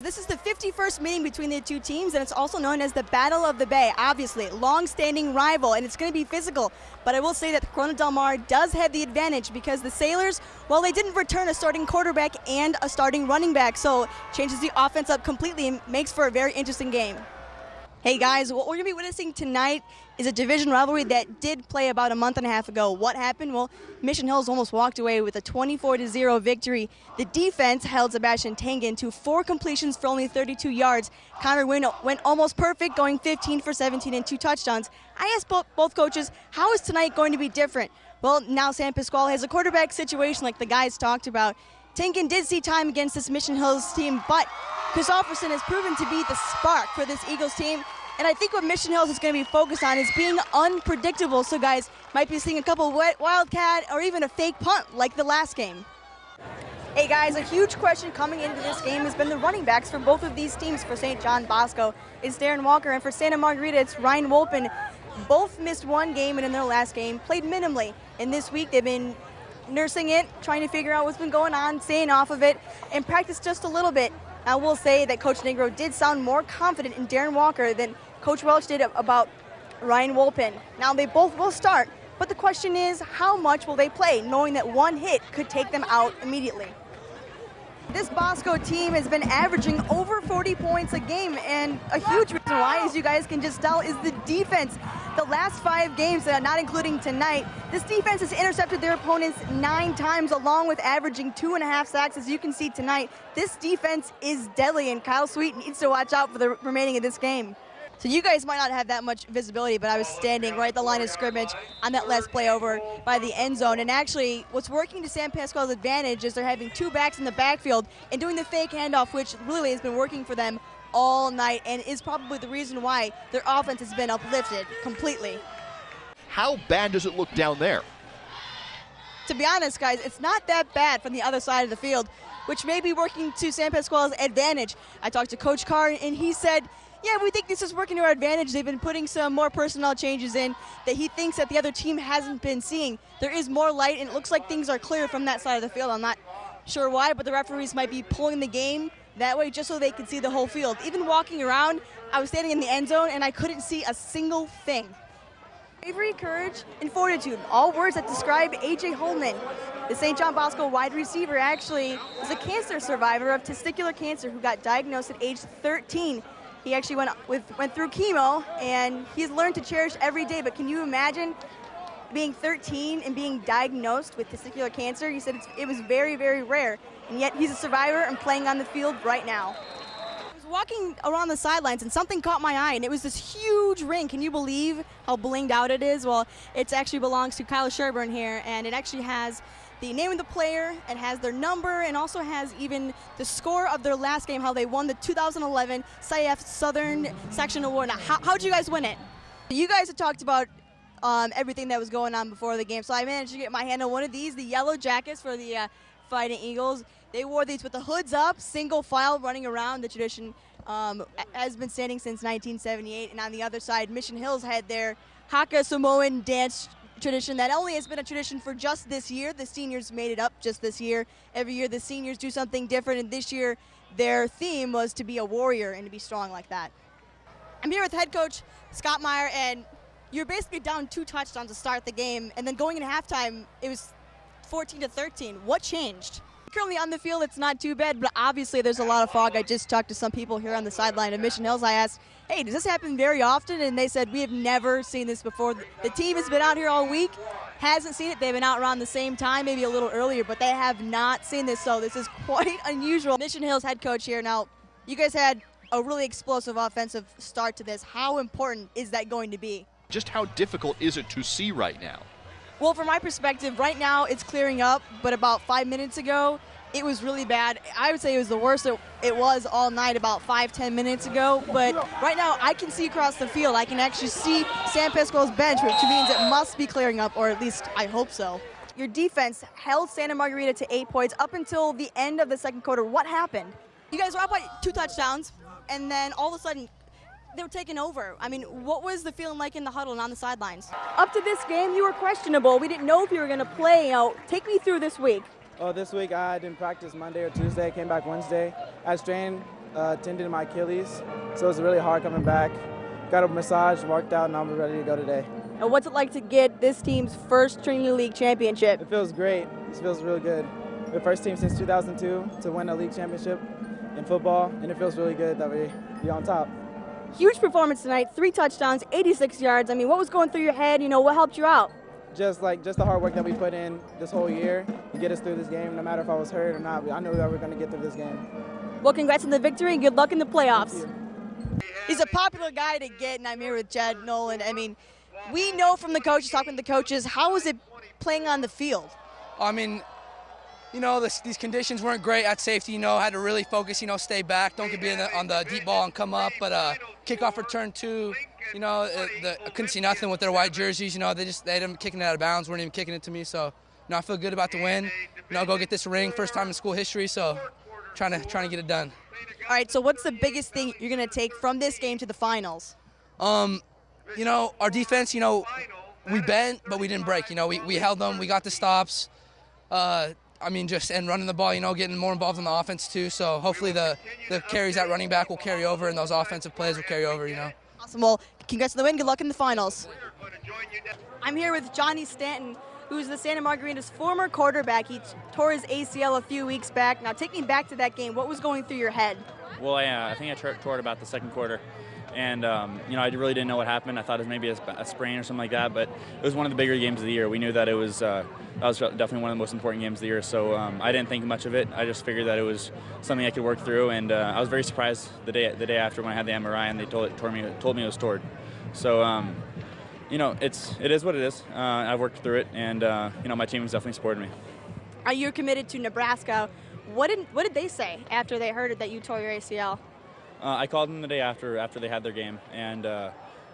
This is the 51st meeting between the two teams, and it's also known as the Battle of the Bay. Obviously, long-standing rival, and it's going to be physical. But I will say that Corona Del Mar does have the advantage because the Sailors, well, they didn't return a starting quarterback and a starting running back, so changes the offense up completely and makes for a very interesting game. Hey guys, what we're going to be witnessing tonight is a division rivalry that did play about a month and a half ago. What happened? Well, Mission Hills almost walked away with a 24-0 victory. The defense held Sebastian Tangen to 4 completions for only 32 yards. Connor went almost perfect, going 15 for 17 and 2 touchdowns. I asked both coaches, how is tonight going to be different? Well, now San Pasquale has a quarterback situation like the guys talked about. Tangen did see time against this Mission Hills team, but Christopherson has proven to be the spark for this Eagles team. And I think what Mission Hills is going to be focused on is being unpredictable. So guys might be seeing a couple wildcat or even a fake punt like the last game. Hey guys, a huge question coming into this game has been the running backs for both of these teams. For St. John Bosco, it's Darren Walker, and for Santa Margarita, it's Ryan Wolpen. Both missed one game, and in their last game, played minimally. And this week, they've been nursing it, trying to figure out what's been going on, staying off of it, and practice just a little bit. I will say that Coach Negro did sound more confident in Darren Walker than Coach Welch did about Ryan Wolpen. Now they both will start, but the question is, how much will they play, knowing that one hit could take them out immediately? This Bosco team has been averaging over 40 points a game, and a huge reason why, as you guys can just tell, is the defense. The last 5 games, not including tonight, this defense has intercepted their opponents 9 times, along with averaging 2.5 sacks. As you can see tonight, this defense is deadly, and Kyle Sweet needs to watch out for the remaining of this game. So you guys might not have that much visibility, but I was standing right at the line of scrimmage on that last play over by the end zone. And actually, what's working to San Pasquale's advantage is they're having 2 backs in the backfield and doing the fake handoff, which really has been working for them all night and is probably the reason why their offense has been uplifted completely. How bad does it look down there? To be honest, guys, it's not that bad from the other side of the field, which may be working to San Pasquale's advantage. I talked to Coach Carr, and he said, yeah, we think this is working to our advantage. They've been putting some more personnel changes in that he thinks that the other team hasn't been seeing. There is more light, and it looks like things are clear from that side of the field. I'm not sure why, but the referees might be pulling the game that way just so they can see the whole field. Even walking around, I was standing in the end zone, and I couldn't see a single thing. Bravery, courage, and fortitude, all words that describe A.J. Holman. The St. John Bosco wide receiver actually is a cancer survivor of testicular cancer who got diagnosed at age 13. He actually went through chemo, and he's learned to cherish every day. But can you imagine being 13 and being diagnosed with testicular cancer? He said it was very, very rare, and yet he's a survivor and playing on the field right now. I was walking around the sidelines, and something caught my eye, and it was this huge ring. Can you believe how blinged out it is? Well, it actually belongs to Kyle Sherburne here, and it actually has the name of the player, and has their number, and also has even the score of their last game, how they won the 2011 CIF Southern Section Award. Now, how'd you guys win it? You guys had talked about everything that was going on before the game, so I managed to get my hand on one of these, the yellow jackets for the Fighting Eagles. They wore these with the hoods up, single file running around. The tradition has been standing since 1978, and on the other side, Mission Hills had their Haka Samoan dance tradition that only has been a tradition for just this year. The seniors made it up just this year. Every year the seniors do something different, and this year their theme was to be a warrior and to be strong like that. I'm here with head coach Scott Meyer, and you're basically down 2 touchdowns to start the game, and then going into halftime it was 14-13. What changed? Currently on the field it's not too bad, but obviously there's a lot of fog. I just talked to some people here on the sideline of Mission Hills. I asked, hey, does this happen very often? And they said, we have never seen this before. The team has been out here all week, hasn't seen it. They've been out around the same time, maybe a little earlier, but they have not seen this, so this is quite unusual. Mission Hills head coach here. Now, you guys had a really explosive offensive start to this. How important is that going to be? Just how difficult is it to see right now? Well, from my perspective, right now it's clearing up, but about 5 minutes ago, it was really bad. I would say it was the worst it was all night about 5-10 minutes ago. But right now I can see across the field. I can actually see San Pasquale's bench, which means it must be clearing up, or at least I hope so. Your defense held Santa Margarita to 8 points up until the end of the second quarter. What happened? You guys were up by 2 touchdowns, and then all of a sudden they were taking over. I mean, what was the feeling like in the huddle and on the sidelines? Up to this game, you were questionable. We didn't know if you were going to play. Take me through this week. This week I didn't practice Monday or Tuesday. Came back Wednesday. I was trained tendon in my Achilles, so it was really hard coming back. Got a massage, worked out, and I'm ready to go today. And what's it like to get this team's first Trinity League championship? It feels great. It feels really good. We're the first team since 2002 to win a league championship in football, and it feels really good that we're on top. Huge performance tonight, 3 touchdowns, 86 yards. I mean, what was going through your head? You know, what helped you out? Just the hard work that we put in this whole year to get us through this game, no matter if I was hurt or not. I knew that we were going to get through this game. Well, congrats on the victory and good luck in the playoffs. He's a popular guy to get, and I'm here with Chad Nolan. I mean, we know from the coaches, talking to the coaches, how was it playing on the field? I mean, you know, these conditions weren't great at safety. You know, had to really focus. You know, stay back, don't get on the deep ball and come up. But kickoff return 2. You know, I couldn't see nothing with their white jerseys. You know, they had them kicking it out of bounds, weren't even kicking it to me. So, you know, I feel good about the win. You know, go get this ring, first time in school history. So, trying to get it done. All right. So, what's the biggest thing you're going to take from this game to the finals? You know, our defense. You know, we bent, but we didn't break. You know, we held them. We got the stops. I mean, and running the ball, you know, getting more involved in the offense too. So hopefully the carries at running back will carry over and those offensive plays will carry over, you know. Awesome. Well, congrats on the win. Good luck in the finals. I'm here with Johnny Stanton, who's the Santa Margarita's former quarterback. He tore his ACL a few weeks back. Now, take me back to that game. What was going through your head? Well, I think I tore it about the second quarter. And, you know, I really didn't know what happened. I thought it was maybe a sprain or something like that, but it was one of the bigger games of the year. We knew that it was that was definitely one of the most important games of the year, so I didn't think much of it. I just figured that it was something I could work through, and I was very surprised the day after when I had the MRI and they told me it was torn. So, you know, it is what it is. I've worked through it, and, you know, my team has definitely supported me. You're committed to Nebraska. What did they say after they heard that you tore your ACL? I called them the day after they had their game and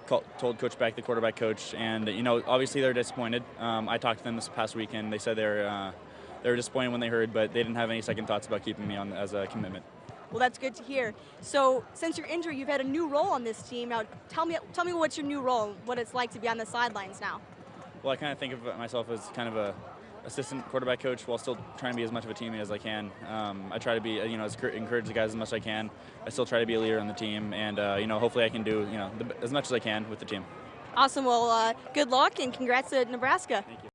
told Coach Beck, the quarterback coach, and you know, obviously they're disappointed. I talked to them this past weekend. They said they were disappointed when they heard, but they didn't have any second thoughts about keeping me on as a commitment. Well, that's good to hear. So, since your injury, you've had a new role on this team. Now, tell me what's your new role, what it's like to be on the sidelines now. Well, I kind of think of myself as kind of a assistant quarterback coach while still trying to be as much of a teammate as I can. I try to be, you know, encourage the guys as much as I can. I still try to be a leader on the team, and you know, hopefully I can do, you know, as much as I can with the team. Awesome. Well, good luck and congrats to Nebraska. Thank you.